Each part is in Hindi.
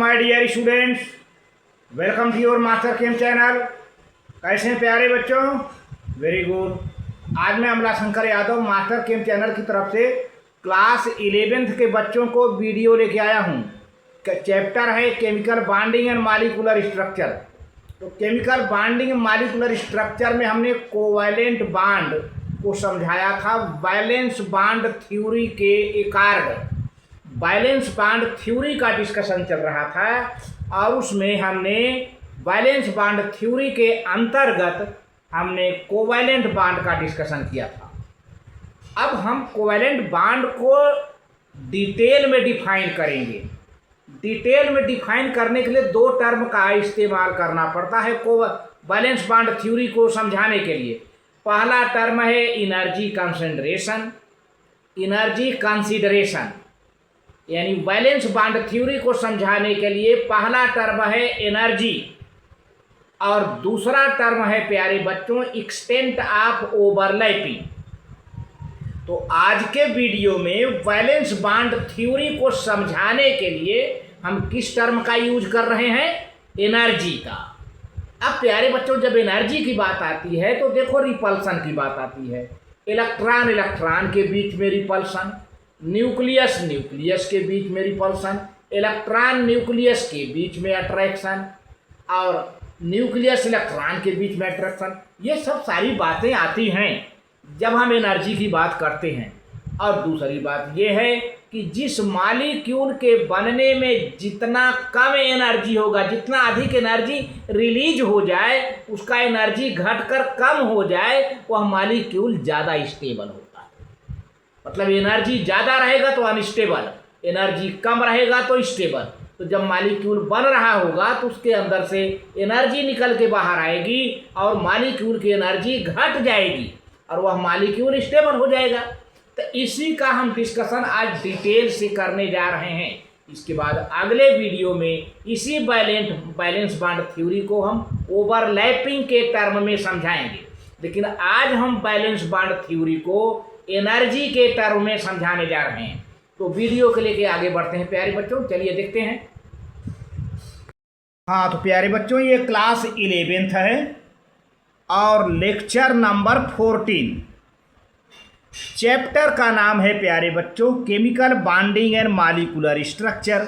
My dear students, welcome to your Master Chem channel. कैसे हैं प्यारे बच्चों? Very good. आज मैं Amla Shankar Yadav Master Chem channel की तरफ से क्लास 11th के बच्चों को वीडियो लेके आया हूँ। चैप्टर है chemical bonding and molecular structure. तो chemical bonding and molecular structure में हमने कोवैलेंट बॉन्ड को समझाया था वैलेंस बॉन्ड थ्योरी के अकॉर्डिंग। वैलेंस बॉन्ड थ्योरी का डिस्कशन चल रहा था और उसमें हमने वैलेंस बॉन्ड थ्योरी के अंतर्गत हमने कोवैलेंट बॉन्ड का डिस्कशन किया था। अब हम कोवैलेंट बॉन्ड को डिटेल में डिफाइन करेंगे। डिटेल में डिफाइन करने के लिए दो टर्म का इस्तेमाल करना पड़ता है वैलेंस बॉन्ड थ्योरी को समझाने के लिए। पहला टर्म है एनर्जी कंसंट्रेशन, एनर्जी कंसीडरेशन। यानी वैलेंस बॉन्ड थ्योरी को समझाने के लिए पहला टर्म है एनर्जी और दूसरा टर्म है प्यारे बच्चों एक्सटेंट ऑफ ओवरलैपिंग। तो आज के वीडियो में वैलेंस बॉन्ड थ्योरी को समझाने के लिए हम किस टर्म का यूज कर रहे हैं? एनर्जी का। अब प्यारे बच्चों, जब एनर्जी की बात आती है तो देखो रिपल्सन की बात आती है। इलेक्ट्रॉन इलेक्ट्रॉन के बीच में रिपल्सन, न्यूक्लियस न्यूक्लियस के बीच में रिपल्सन, इलेक्ट्रॉन न्यूक्लियस के बीच में अट्रैक्शन और न्यूक्लियस इलेक्ट्रॉन के बीच में अट्रैक्शन। ये सब सारी बातें आती हैं जब हम एनर्जी की बात करते हैं। और दूसरी बात यह है कि जिस मॉलिक्यूल के बनने में जितना कम एनर्जी होगा, जितना अधिक एनर्जी रिलीज हो जाए, उसका एनर्जी घटकर कम हो जाए, वह मॉलिक्यूल ज़्यादा स्टेबल होता है। मतलब एनर्जी ज़्यादा रहेगा तो अनस्टेबल, एनर्जी कम रहेगा तो स्टेबल। तो जब मॉलिक्यूल बन रहा होगा तो उसके अंदर से एनर्जी निकल के बाहर आएगी और मॉलिक्यूल की एनर्जी घट जाएगी और वह मॉलिक्यूल स्टेबल हो जाएगा। तो इसी का हम डिस्कशन आज डिटेल से करने जा रहे हैं। इसके बाद अगले वीडियो में इसी वैलेंस बॉन्ड थ्योरी को हम ओवरलैपिंग के टर्म में समझाएंगे। लेकिन आज हम वैलेंस बॉन्ड थ्योरी को एनर्जी के टर्म में समझाने जा रहे हैं। तो वीडियो के लेके आगे बढ़ते हैं प्यारे बच्चों, चलिए देखते हैं। हाँ तो प्यारे बच्चों, ये क्लास 11th है और लेक्चर नंबर 14। चैप्टर का नाम है प्यारे बच्चों chemical bonding and molecular structure.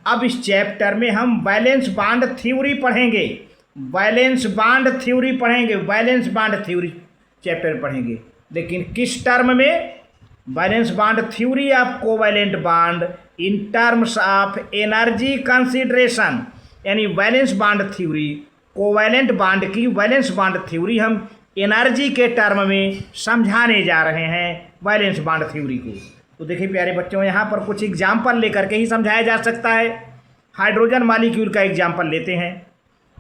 अब इस चैप्टर में हम वैलेंस बॉन्ड थ्योरी पढ़ेंगे, वैलेंस बॉन्ड थ्योरी पढ़ेंगे, वैलेंस बॉन्ड थ्योरी चैप्टर पढ़ेंगे। लेकिन किस टर्म में? Valence bond theory of covalent bond in terms of energy consideration. यानी valence bond theory, covalent bond की वैलेंस बॉन्ड थ्योरी हम एनर्जी के टर्म में समझाने जा रहे हैं वैलेंस बॉन्ड थ्योरी को। तो देखिए प्यारे बच्चों, यहाँ पर कुछ एग्जाम्पल लेकर के ही समझाया जा सकता है। हाइड्रोजन मॉलिक्यूल का एग्जाम्पल लेते हैं।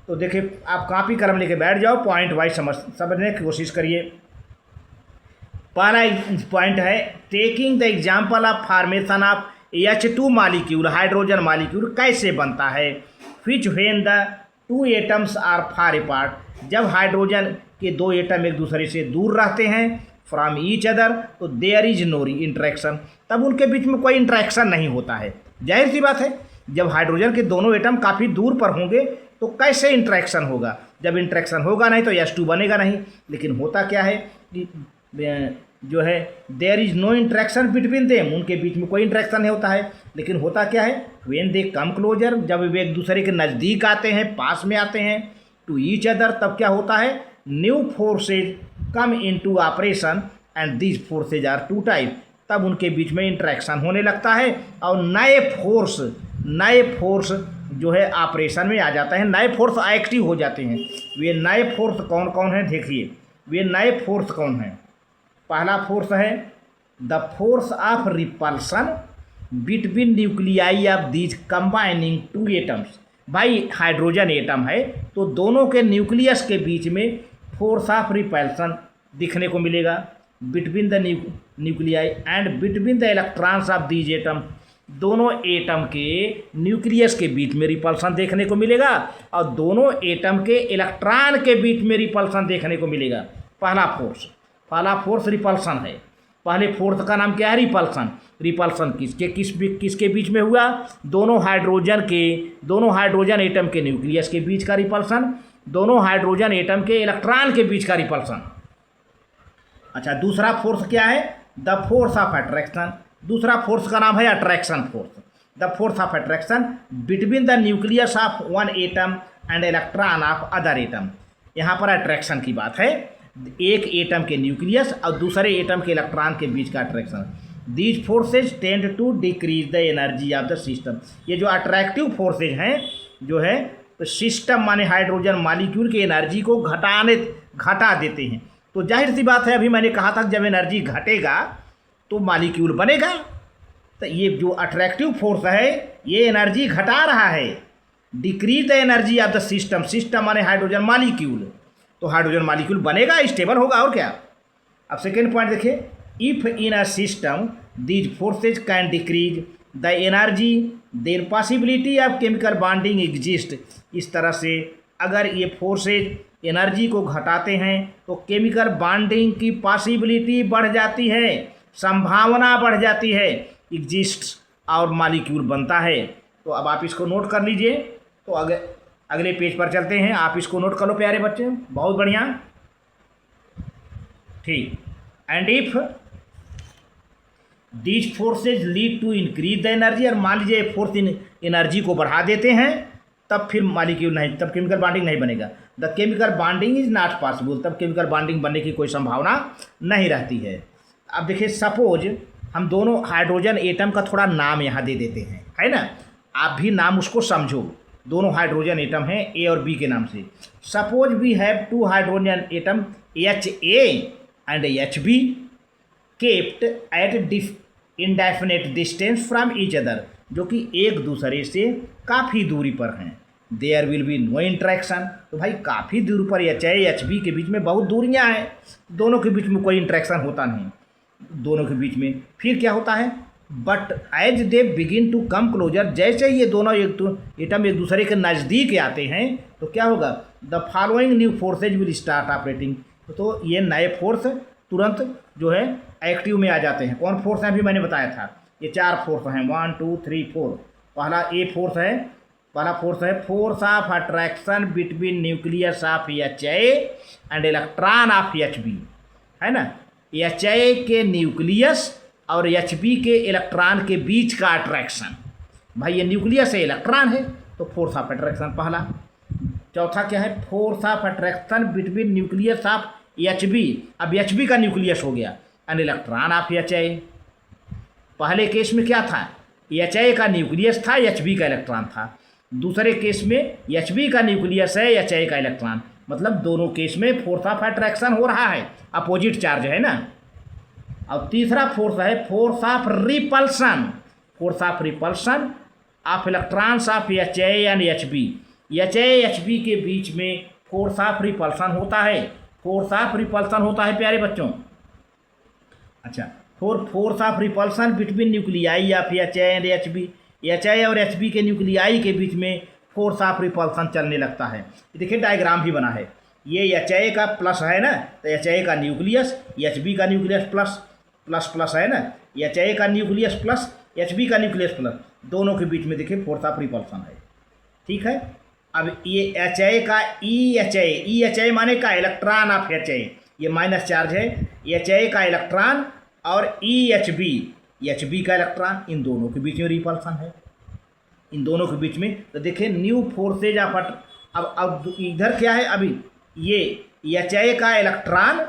तो देखिए, आप कॉपी कलम लेके बैठ जाओ, पॉइंट वाइज समझने की कोशिश करिए। पहला पॉइंट है taking the example of formation of H2 molecule. Hydrogen molecule कैसे बनता है? Which when the two atoms are far apart. जब हाइड्रोजन के दो एटम एक दूसरे से दूर रहते हैं फ्रॉम ईच अदर, तो देयर इज नो इंट्रैक्शन। तब उनके बीच में कोई इंट्रैक्शन नहीं होता है। जाहिर सी बात है, जब हाइड्रोजन के दोनों एटम काफ़ी दूर पर होंगे तो कैसे इंट्रैक्शन होगा? जब इंट्रैक्शन होगा नहीं तो H2 बनेगा नहीं। लेकिन होता क्या है कि जो है there is no interaction between them, उनके बीच में कोई इंट्रैक्शन नहीं होता है। लेकिन होता क्या है? व्हेन दे कम क्लोजर, जब वे एक दूसरे के नज़दीक आते हैं, पास में आते हैं, टू ईच अदर, तब क्या होता है? New forces come into operation and these forces are two type. तब उनके बीच में इंट्रैक्शन होने लगता है और नए फोर्स जो है ऑपरेशन में आ जाता है, नए फोर्स एक्टिव हो जाते हैं। वे नए फोर्स कौन कौन हैं? देखिए, वे नए फोर्स कौन हैं? पहला फोर्स है the force of repulsion between nuclei of these combining two atoms. भाई हाइड्रोजन एटम है तो दोनों के न्यूक्लियस के बीच में फोर्स ऑफ रिपल्सन दिखने को मिलेगा between the nuclei and between the electrons of these atom. दोनों एटम के न्यूक्लियस के बीच में रिपल्सन देखने को मिलेगा और दोनों एटम के इलेक्ट्रॉन के बीच में रिपल्सन देखने को मिलेगा। पहला फोर्स रिपल्सन है। पहले फोर्थ का नाम क्या है? रिपल्सन। रिपल्सन किसके बीच में हुआ? दोनों हाइड्रोजन एटम के न्यूक्लियस के बीच का रिपल्सन, दोनों हाइड्रोजन एटम के इलेक्ट्रॉन के बीच का रिपल्सन। अच्छा, दूसरा फोर्स क्या है? The force of attraction. दूसरा फोर्स का नाम है attraction force. The force of attraction between the nucleus of one atom and electron of other atom. यहाँ पर अट्रैक्शन की बात है, एक एटम के न्यूक्लियस और दूसरे एटम के इलेक्ट्रॉन के बीच का attraction. These forces tend to decrease the energy of the system. ये जो अट्रैक्टिव फोर्सेज हैं जो है तो सिस्टम माने हाइड्रोजन मॉलिक्यूल की एनर्जी को घटा देते हैं। तो जाहिर सी बात है, अभी मैंने कहा था जब एनर्जी घटेगा तो मॉलिक्यूल बनेगा। तो ये जो अट्रैक्टिव फोर्स है ये एनर्जी घटा रहा है, decrease the energy of the system. System माने हाइड्रोजन मॉलिक्यूल, तो हाइड्रोजन मॉलिक्यूल बनेगा, स्टेबल होगा, और क्या। अब सेकेंड पॉइंट देखिए, if in a system these forces can decrease the energy then possibility of chemical bonding exist. इस तरह से अगर ये फोर्सेज एनर्जी को घटाते हैं तो केमिकल बॉन्डिंग की पॉसिबिलिटी बढ़ जाती है, संभावना बढ़ जाती है, एग्जिस्ट और मॉलिक्यूल बनता है। तो अब आप इसको नोट कर लीजिए। तो अगले पेज पर चलते हैं, आप इसको नोट कर लो प्यारे बच्चे, बहुत बढ़िया, ठीक। And if these forces lead to increase the energy, और मान लीजिए फोर्स एनर्जी को बढ़ा देते हैं, तब फिर मॉलिक्यूल नहीं, तब केमिकल बॉन्डिंग नहीं बनेगा। The chemical bonding is not possible, तब केमिकल बॉन्डिंग बनने की कोई संभावना नहीं रहती है। अब देखिए, सपोज हम दोनों हाइड्रोजन एटम का थोड़ा नाम यहाँ दे देते हैं, है ना, आप भी नाम उसको समझो। दोनों हाइड्रोजन एटम हैं ए और बी के नाम से। Suppose we have two hydrogen atom HA and HB kept at indefinite distance from each other, जो कि एक दूसरे से काफ़ी दूरी पर हैं। There will be no interaction. तो भाई काफ़ी दूरी पर HA HB के बीच में बहुत दूरियां हैं, दोनों के बीच में कोई इंट्रैक्शन होता नहीं दोनों के बीच में। फिर क्या होता है? But as they begin to come closer, जैसे ये दोनों एटम एक दूसरे के नज़दीक आते हैं तो क्या होगा? The following new forces will start operating. तो ये नए फोर्स तुरंत जो है एक्टिव में आ जाते हैं। कौन फोर्स है? अभी मैंने बताया था, ये 4 फोर्स हैं, 1 2 3 4। पहला फोर्स है force of attraction between nucleus of HA and electron of HB, है ना। HA के न्यूक्लियस और HB के इलेक्ट्रॉन के बीच का अट्रैक्शन। भाई ये न्यूक्लियस है, इलेक्ट्रॉन है, तो फोर्स ऑफ अट्रैक्शन पहला। चौथा क्या है? Force of attraction between nucleus of HB। अब HB का न्यूक्लियस हो गया एंड इलेक्ट्रॉन ऑफ HA। पहले केस में क्या था? HA का न्यूक्लियस था, HB का इलेक्ट्रॉन था। दूसरे केस में HB का न्यूक्लियस है, HA का इलेक्ट्रॉन, मतलब दोनों केस में फोर्स ऑफ अट्रैक्शन हो रहा है, अपोजिट चार्ज है ना। अब तीसरा फोर्स है force of repulsion. Force of repulsion of electrons of HA and HB। HA HB के बीच में फोर्स ऑफ रिपल्सन होता है, फोर्स ऑफ रिपल्सन होता है प्यारे बच्चों। अच्छा, force of repulsion between nuclei of HA and HB। HA और HB के न्यूक्लियाई के बीच में फोर्स ऑफ रिपल्सन चलने लगता है। देखिए डायग्राम भी बना है, ये HA का प्लस है ना, तो HA का न्यूक्लियस, HB का न्यूक्लियस प्लस प्लस प्लस है ना, HA का न्यूक्लियस प्लस HB का न्यूक्लियस प्लस, दोनों के बीच में देखिए फोर्स ऑफ रिपल्सन है, ठीक है। अब ये HA का EHA माने का इलेक्ट्रॉन ऑफ HA, ये माइनस चार्ज है, HA का इलेक्ट्रॉन और HB का इलेक्ट्रॉन, इन दोनों के बीच में रिपल्सन है, इन दोनों के बीच में। तो देखिए न्यू फोर्सेज ऑफ अब इधर क्या है? अभी ये HA का इलेक्ट्रॉन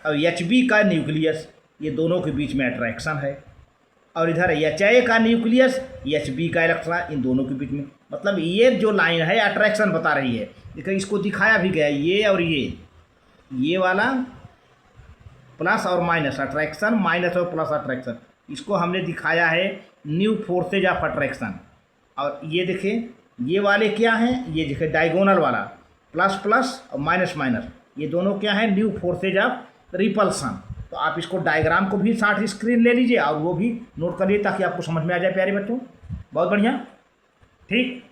और HB का न्यूक्लियस, ये दोनों के बीच में अट्रैक्शन है, और इधर HA का न्यूक्लियस, HB का इलेक्ट्रॉन, इन दोनों के बीच में। मतलब ये जो लाइन है अट्रैक्शन बता रही है। देखिए इसको दिखाया भी गया, ये और ये वाला प्लस और माइनस अट्रैक्शन, माइनस और प्लस अट्रैक्शन, इसको हमने दिखाया है न्यू फोर्सेज ऑफ अट्रैक्शन। और ये देखिए ये वाले क्या हैं? ये देखिए डायगोनल वाला प्लस प्लस और माइनस माइनस, ये दोनों क्या है? New forces of repulsion. तो आप इसको डायग्राम को भी साथ स्क्रीन ले लीजिए और वो भी नोट कर लीजिए ताकि आपको समझ में आ जाए प्यारे बच्चों। बहुत बढ़िया, ठीक,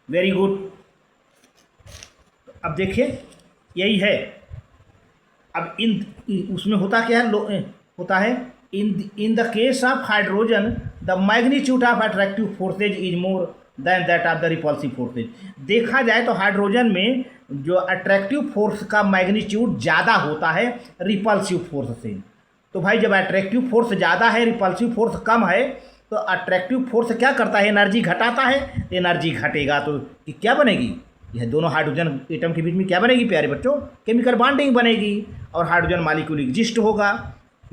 वेरी गुड। अब देखिए यही है, अब उसमें होता क्या है, होता है in the case of hydrogen the magnitude of attractive forces is more than that of the repulsive forces. देखा जाए तो हाइड्रोजन में जो अट्रैक्टिव फोर्स का मैग्नीट्यूड ज़्यादा होता है रिपल्सिव फोर्स से। तो भाई जब अट्रैक्टिव फोर्स ज़्यादा है, रिपल्सिव फोर्स कम है, तो अट्रैक्टिव फोर्स क्या करता है, एनर्जी घटाता है। एनर्जी घटेगा तो क्या बनेगी, यह दोनों हाइड्रोजन एटम के बीच में क्या बनेगी प्यारे बच्चों, केमिकल बॉन्डिंग बनेगी और हाइड्रोजन मॉलिक्यूल एग्जिस्ट होगा,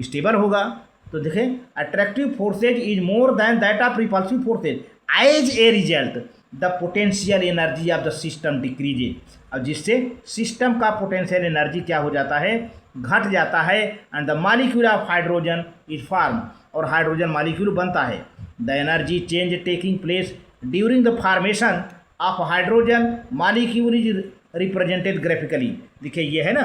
स्टेबल होगा। तो देखें attractive forces is more than that of repulsive forces, as a result the potential energy of the system decrease. अब जिससे सिस्टम का पोटेंशियल एनर्जी क्या हो जाता है, घट जाता है, and the molecule of hydrogen is form, और हाइड्रोजन मॉलिक्यूल बनता है। The energy change taking place during the formation of hydrogen molecule is represented graphically. देखिए ये है ना,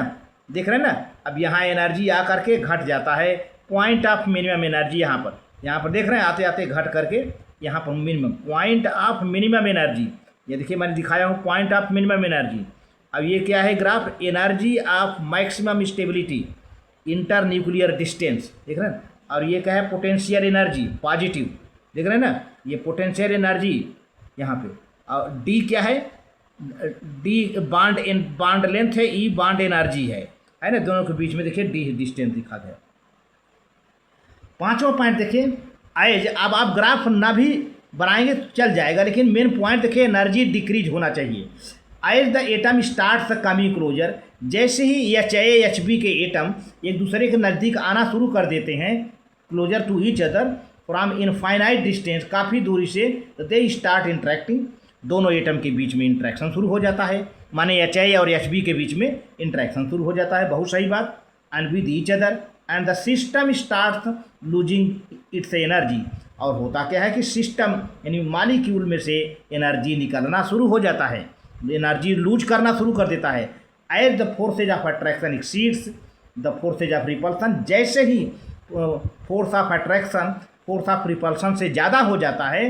देख रहे हैं ना, अब यहाँ एनर्जी आ करके घट जाता है, पॉइंट ऑफ मिनिमम एनर्जी यहाँ पर देख रहे हैं, आते आते घट करके यहाँ पर minimum point of minimum energy, ये देखिए मैंने दिखाया हूँ पॉइंट ऑफ मिनिमम एनर्जी। अब ये क्या है graph, energy of maximum stability inter nuclear distance, देख रहे हैं। और ये क्या है, पोटेंशियल एनर्जी पॉजिटिव, देख रहे हैं ना, ये पोटेंशियल एनर्जी यहाँ पे। और डी क्या है, डी बॉन्ड लेंथ है, ई बॉन्ड एनर्जी है ना, दोनों के बीच में देखिए डी डिस्टेंस दिखा गया। पांचवा पॉइंट देखिए एज, अब आप ग्राफ ना भी बनाएंगे तो चल जाएगा, लेकिन मेन पॉइंट देखिए एनर्जी डिक्रीज होना चाहिए। As the atom starts coming closer, जैसे ही HAHB के एटम एक दूसरे के नज़दीक आना शुरू कर देते हैं, closer to each other from infinite distance, काफ़ी दूरी से, दे स्टार्ट इंटरेक्टिंग, दोनों एटम के बीच में इंटरेक्शन शुरू हो जाता है, माने HA और HB के बीच में इंटरेक्शन शुरू हो जाता है, बहुत सही बात। And with each other and the system start losing its energy, और होता क्या है कि सिस्टम यानी मॉलिक्यूल में से एनर्जी निकलना शुरू हो जाता है, एनर्जी लूज करना शुरू कर देता है। As the forces of attraction exceeds the forces of repulsion, जैसे ही force of attraction force of repulsion से ज़्यादा हो जाता है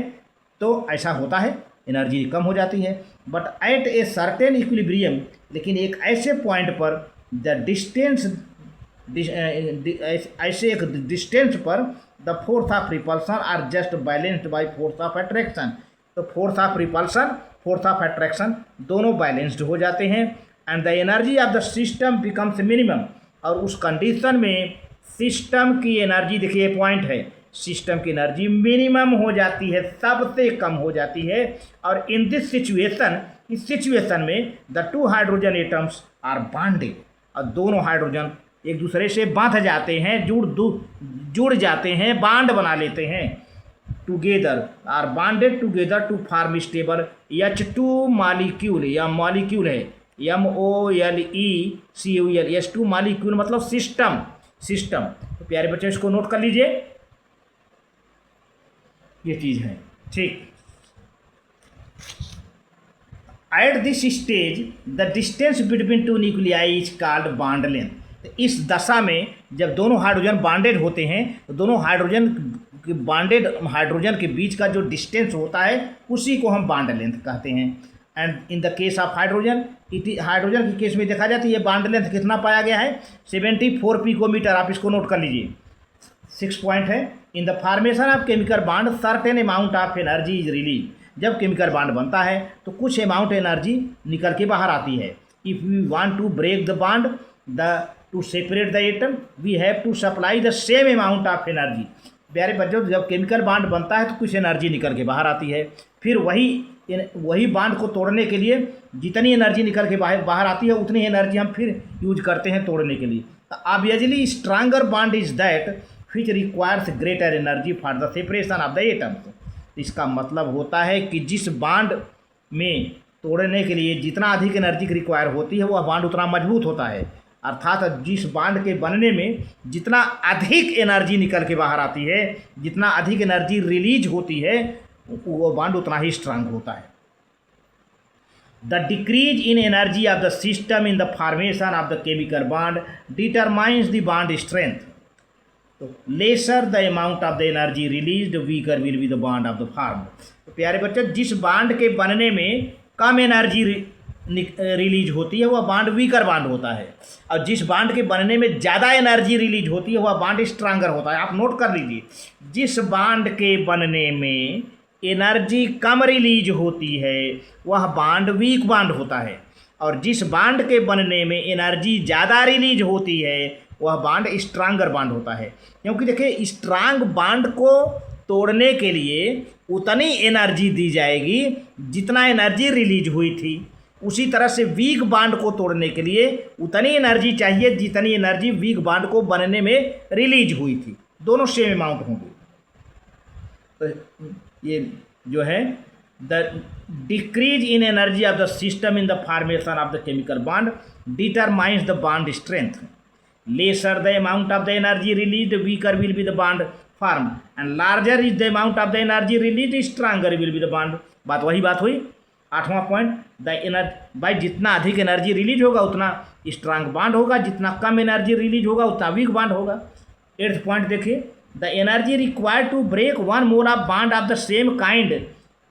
तो ऐसा होता है, एनर्जी कम हो जाती है। But at a certain equilibrium, लेकिन एक ऐसे पॉइंट पर द डिस्टेंस, ऐसे एक डिस्टेंस पर the force of repulsion are just balanced by force of attraction, तो force of repulsion force of attraction दोनों बैलेंस्ड हो जाते हैं। And the energy of the system becomes minimum, और उस कंडीशन में सिस्टम की एनर्जी, देखिए पॉइंट है, सिस्टम की एनर्जी मिनिमम हो जाती है, सबसे कम हो जाती है। और इन दिस सिचुएशन, इस सिचुएशन में the two hydrogen atoms are bonded, और दोनों हाइड्रोजन एक दूसरे से बांध जाते हैं, जुड़ जाते हैं, बांड बना लेते हैं, together are bonded together to form stable H2 molecule, या मॉलिक्यूल है MOLECUL, H2 मॉलिक्यूल मतलब सिस्टम। तो प्यारे बच्चों इसको नोट कर लीजिए, ये चीज़ है, ठीक। At this stage the distance between two nuclei is called bond length. इस दशा में जब दोनों हाइड्रोजन बॉन्डेड होते हैं तो दोनों बॉन्डेड हाइड्रोजन के बीच का जो डिस्टेंस होता है उसी को हम बॉन्ड लेंथ कहते हैं। And in the case of hydrogen, hydrogen के केस में देखा जाए तो ये बॉन्ड लेंथ कितना पाया गया है, 74 पिकोमीटर, आप इसको नोट कर लीजिए। 6 पॉइंट है, इन the formation of chemical bond certain amount of energy is release, जब केमिकल बॉन्ड बनता है तो कुछ अमाउंट एनर्जी निकल के बाहर आती है। If we want to break the bond, to separate the atom, we have to supply the same amount of energy. प्यारे बच्चों जब केमिकल बॉन्ड बनता है तो कुछ एनर्जी निकल के बाहर आती है, फिर वही बॉन्ड को तोड़ने के लिए जितनी एनर्जी निकल के बाहर आती है उतनी एनर्जी हम फिर यूज करते हैं तोड़ने के लिए। Obviously stronger bond is that which requires greater energy for the separation of the atoms. इसका मतलब होता है कि जिस बॉन्ड में तोड़ने के लिए जितना अधिक एनर्जी की रिक्वायर होती है वह बॉन्ड उतना मजबूत होता है, अर्थात जिस बॉन्ड के बनने में जितना अधिक एनर्जी निकल के बाहर आती है, जितना अधिक एनर्जी रिलीज होती है, वो बॉन्ड उतना ही स्ट्रांग होता है। The decrease in energy of the system in the formation of the chemical bond determines the bond strength. तो lesser the amount of the energy released weaker will be the bond of the form. तो प्यारे बच्चों जिस बॉन्ड के बनने में कम एनर्जी रिलीज होती है वह बॉन्ड वीकर बॉन्ड होता है, और जिस बॉन्ड के बनने में ज़्यादा एनर्जी रिलीज होती है वह बॉन्ड स्ट्रांगर होता है। आप नोट कर लीजिए, जिस बॉन्ड के बनने में एनर्जी कम रिलीज होती है वह बॉन्ड वीक बॉन्ड होता है, और जिस बॉन्ड के बनने में एनर्जी ज़्यादा रिलीज होती है वह बॉन्ड स्ट्रांगर बॉन्ड होता है। क्योंकि देखिए, स्ट्रांग बॉन्ड को तोड़ने के लिए उतनी एनर्जी दी जाएगी जितना एनर्जी रिलीज हुई थी, उसी तरह से वीक बॉन्ड को तोड़ने के लिए उतनी एनर्जी चाहिए जितनी एनर्जी वीक बॉन्ड को बनने में रिलीज हुई थी। दोनों सेम अमाउंट होंगे। तो ये जो है the decrease in energy of the system in the formation of the chemical bond determines the bond strength. Laser the amount of the energy release weaker will be the bond form, and larger is the amount of the energy release stronger will be the bond. वही बात हुई। 8वां पॉइंट, द एनर्जी भाई जितना अधिक एनर्जी रिलीज होगा उतना स्ट्रांग बॉन्ड होगा, जितना कम एनर्जी रिलीज होगा उतना वीक बॉन्ड होगा। 8th पॉइंट देखिए, the energy required to break 1 mole of bond of the same kind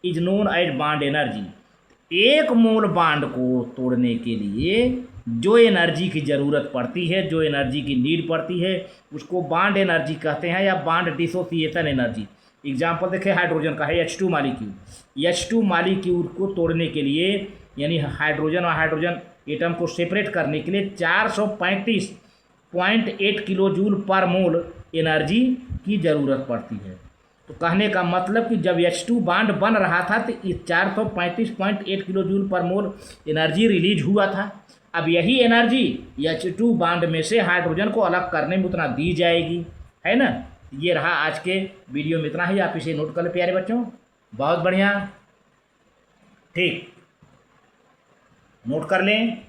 is known as bond energy. 1 mole bond को तोड़ने के लिए जो एनर्जी की ज़रूरत पड़ती है, जो एनर्जी की नीड पड़ती है, उसको बॉन्ड एनर्जी कहते हैं, या बॉन्ड डिसोसिएशन एनर्जी। एग्जाम्पल देखें, हाइड्रोजन का है H2 मालिक्यूल। H2 मालिक्यूल को तोड़ने के लिए, यानी हाइड्रोजन और हाइड्रोजन एटम को सेपरेट करने के लिए 435.8 किलो जूल पर मोल एनर्जी की ज़रूरत पड़ती है। तो कहने का मतलब कि जब H2 बॉन्ड बन रहा था तो 435.8 किलो जूल पर मोल एनर्जी रिलीज हुआ था। अब यही एनर्जी H2 बॉन्ड में से हाइड्रोजन को अलग करने में उतना दी जाएगी, है ना। ये रहा आज के वीडियो में, इतना ही। आप इसे नोट कर लें प्यारे बच्चों, बहुत बढ़िया, ठीक, नोट कर लें।